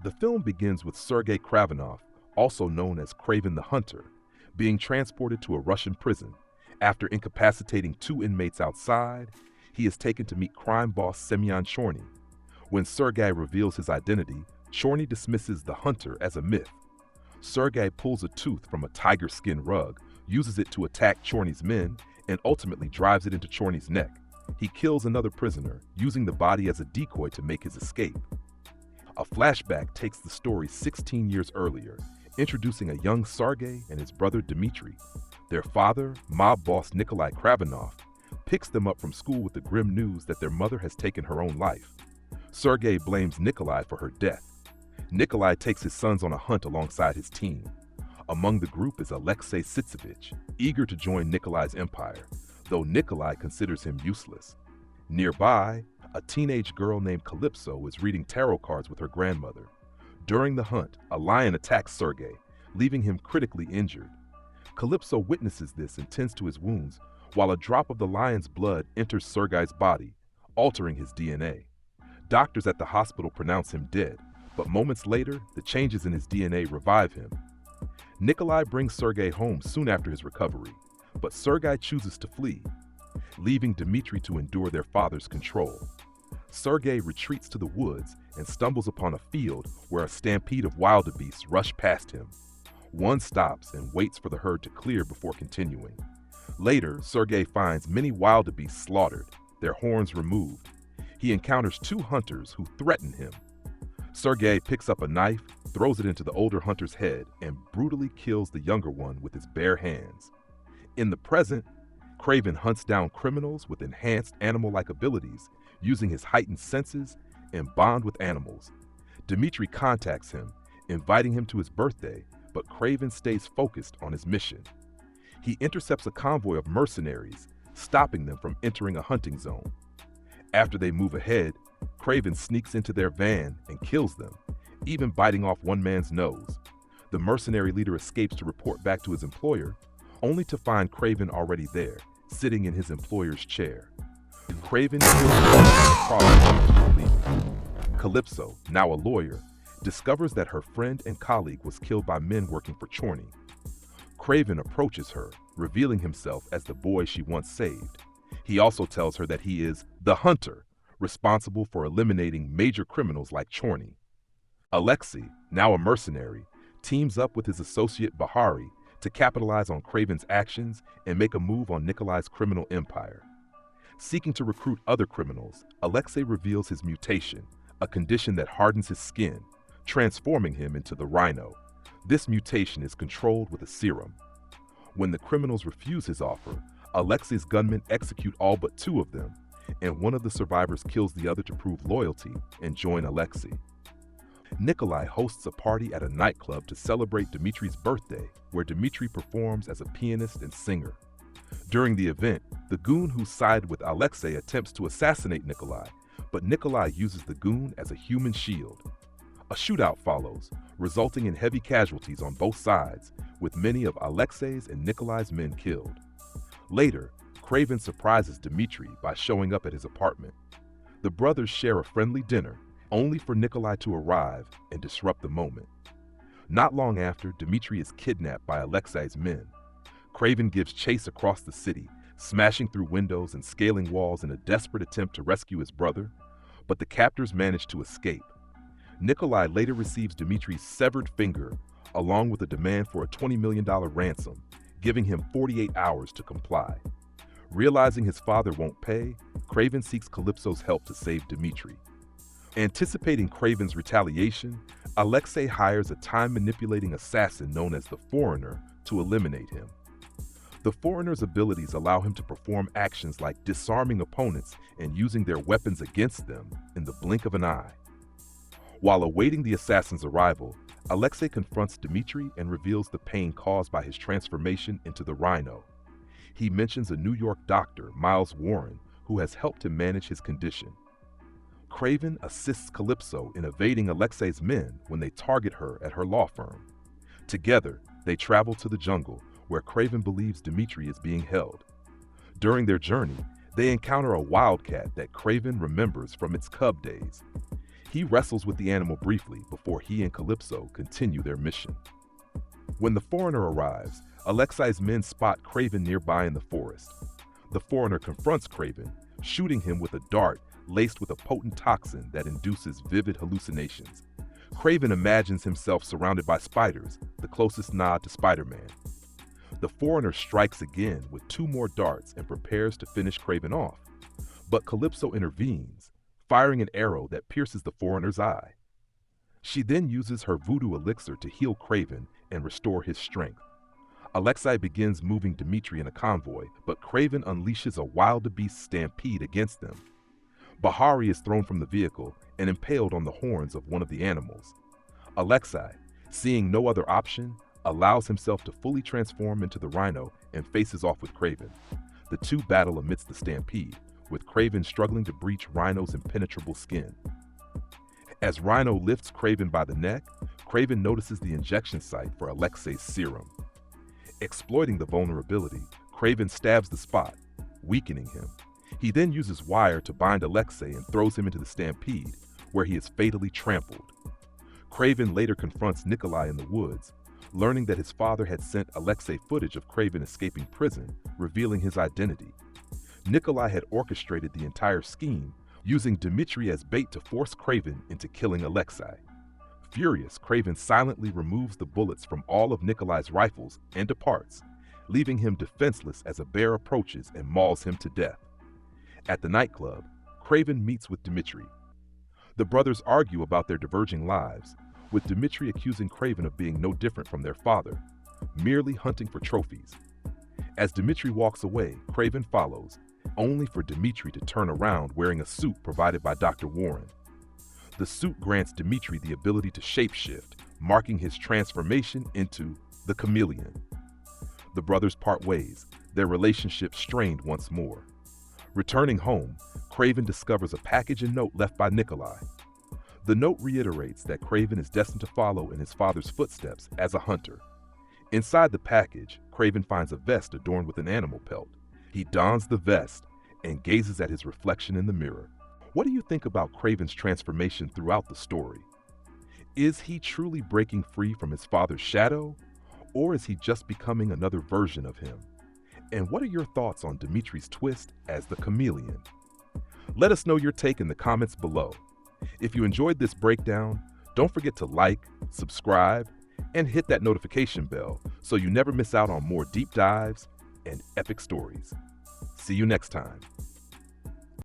The film begins with Sergei Kravinoff, also known as Kraven the Hunter, being transported to a Russian prison. After incapacitating two inmates outside, he is taken to meet crime boss Semyon Chorny. When Sergei reveals his identity, Chorny dismisses the hunter as a myth. Sergei pulls a tooth from a tiger skin rug, uses it to attack Chorny's men, and ultimately drives it into Chorny's neck. He kills another prisoner, using the body as a decoy to make his escape. A flashback takes the story 16 years earlier, introducing a young Sergei and his brother Dmitry. Their father, mob boss Nikolai Kravinoff, picks them up from school with the grim news that their mother has taken her own life. Sergei blames Nikolai for her death. Nikolai takes his sons on a hunt alongside his team. Among the group is Alexei Sitsevich, eager to join Nikolai's empire, though Nikolai considers him useless. Nearby, a teenage girl named Calypso is reading tarot cards with her grandmother. During the hunt, a lion attacks Sergei, leaving him critically injured. Calypso witnesses this and tends to his wounds, while a drop of the lion's blood enters Sergei's body, altering his DNA. Doctors at the hospital pronounce him dead, but moments later, the changes in his DNA revive him. Nikolai brings Sergei home soon after his recovery, but Sergei chooses to flee, leaving Dmitry to endure their father's control. Sergei retreats to the woods and stumbles upon a field where a stampede of wildebeests rush past him. One stops and waits for the herd to clear before continuing. Later, Sergei finds many wildebeests slaughtered, their horns removed. He encounters two hunters who threaten him. Sergei picks up a knife, throws it into the older hunter's head, and brutally kills the younger one with his bare hands. In the present, Kraven hunts down criminals with enhanced animal-like abilities, using his heightened senses and bond with animals. Dmitry contacts him, inviting him to his birthday, but Kraven stays focused on his mission. He intercepts a convoy of mercenaries, stopping them from entering a hunting zone. After they move ahead, Kraven sneaks into their van and kills them, even biting off one man's nose. The mercenary leader escapes to report back to his employer, only to find Kraven already there, sitting in his employer's chair. Kraven kills him. Calypso, now a lawyer, discovers that her friend and colleague was killed by men working for Chorny. Kraven approaches her, revealing himself as the boy she once saved. He also tells her that he is the hunter, responsible for eliminating major criminals like Chorny. Alexei, now a mercenary, teams up with his associate Bahari to capitalize on Kraven's actions and make a move on Nikolai's criminal empire. Seeking to recruit other criminals, Alexei reveals his mutation, a condition that hardens his skin, transforming him into the Rhino. This mutation is controlled with a serum. When the criminals refuse his offer, Alexei's gunmen execute all but two of them, and one of the survivors kills the other to prove loyalty and join Alexei. Nikolai hosts a party at a nightclub to celebrate Dmitry's birthday, where Dmitry performs as a pianist and singer. During the event, the goon who sided with Alexei attempts to assassinate Nikolai, but Nikolai uses the goon as a human shield. A shootout follows, resulting in heavy casualties on both sides, with many of Alexei's and Nikolai's men killed. Later, Kraven surprises Dmitry by showing up at his apartment. The brothers share a friendly dinner, only for Nikolai to arrive and disrupt the moment. Not long after, Dmitry is kidnapped by Alexei's men. Kraven gives chase across the city, smashing through windows and scaling walls in a desperate attempt to rescue his brother, but the captors manage to escape. Nikolai later receives Dmitry's severed finger, along with a demand for a $20 million ransom, giving him 48 hours to comply. Realizing his father won't pay, Kraven seeks Calypso's help to save Dmitry. Anticipating Kraven's retaliation, Alexei hires a time-manipulating assassin known as the Foreigner to eliminate him. The Foreigner's abilities allow him to perform actions like disarming opponents and using their weapons against them in the blink of an eye. While awaiting the assassin's arrival, Alexei confronts Dmitry and reveals the pain caused by his transformation into the Rhino. He mentions a New York doctor, Miles Warren, who has helped him manage his condition. Kraven assists Calypso in evading Alexei's men when they target her at her law firm. Together, they travel to the jungle, where Kraven believes Dmitry is being held. During their journey, they encounter a wildcat that Kraven remembers from its cub days. He wrestles with the animal briefly before he and Calypso continue their mission. When the foreigner arrives, Alexei's men spot Kraven nearby in the forest. The foreigner confronts Kraven, shooting him with a dart laced with a potent toxin that induces vivid hallucinations. Kraven imagines himself surrounded by spiders, the closest nod to Spider-Man. The foreigner strikes again with 2 more darts and prepares to finish Kraven off. But Calypso intervenes, firing an arrow that pierces the foreigner's eye. She then uses her voodoo elixir to heal Kraven and restore his strength. Alexei begins moving Dmitri in a convoy, but Kraven unleashes a wildebeest stampede against them. Bahari is thrown from the vehicle and impaled on the horns of one of the animals. Alexei, seeing no other option, allows himself to fully transform into the rhino and faces off with Kraven. The two battle amidst the stampede, with Kraven struggling to breach Rhino's impenetrable skin. As Rhino lifts Kraven by the neck, Kraven notices the injection site for Alexei's serum. Exploiting the vulnerability, Kraven stabs the spot, weakening him. He then uses wire to bind Alexei and throws him into the stampede, where he is fatally trampled. Kraven later confronts Nikolai in the woods, learning that his father had sent Alexei footage of Kraven escaping prison, revealing his identity. Nikolai had orchestrated the entire scheme, using Dmitri as bait to force Kraven into killing Alexei. Furious, Kraven silently removes the bullets from all of Nikolai's rifles and departs, leaving him defenseless as a bear approaches and mauls him to death. At the nightclub, Kraven meets with Dmitri. The brothers argue about their diverging lives, with Dmitri accusing Kraven of being no different from their father, merely hunting for trophies. As Dmitri walks away, Kraven follows, only for Dmitri to turn around wearing a suit provided by Dr. Warren. The suit grants Dmitri the ability to shapeshift, marking his transformation into the chameleon. The brothers part ways, their relationship strained once more. Returning home, Kraven discovers a package and note left by Nikolai. The note reiterates that Kraven is destined to follow in his father's footsteps as a hunter. Inside the package, Kraven finds a vest adorned with an animal pelt. He dons the vest and gazes at his reflection in the mirror. What do you think about Kraven's transformation throughout the story? Is he truly breaking free from his father's shadow, or is he just becoming another version of him? And what are your thoughts on Dmitri's twist as the chameleon? Let us know your take in the comments below. If you enjoyed this breakdown, don't forget to like, subscribe, and hit that notification bell so you never miss out on more deep dives and epic stories. See you next time.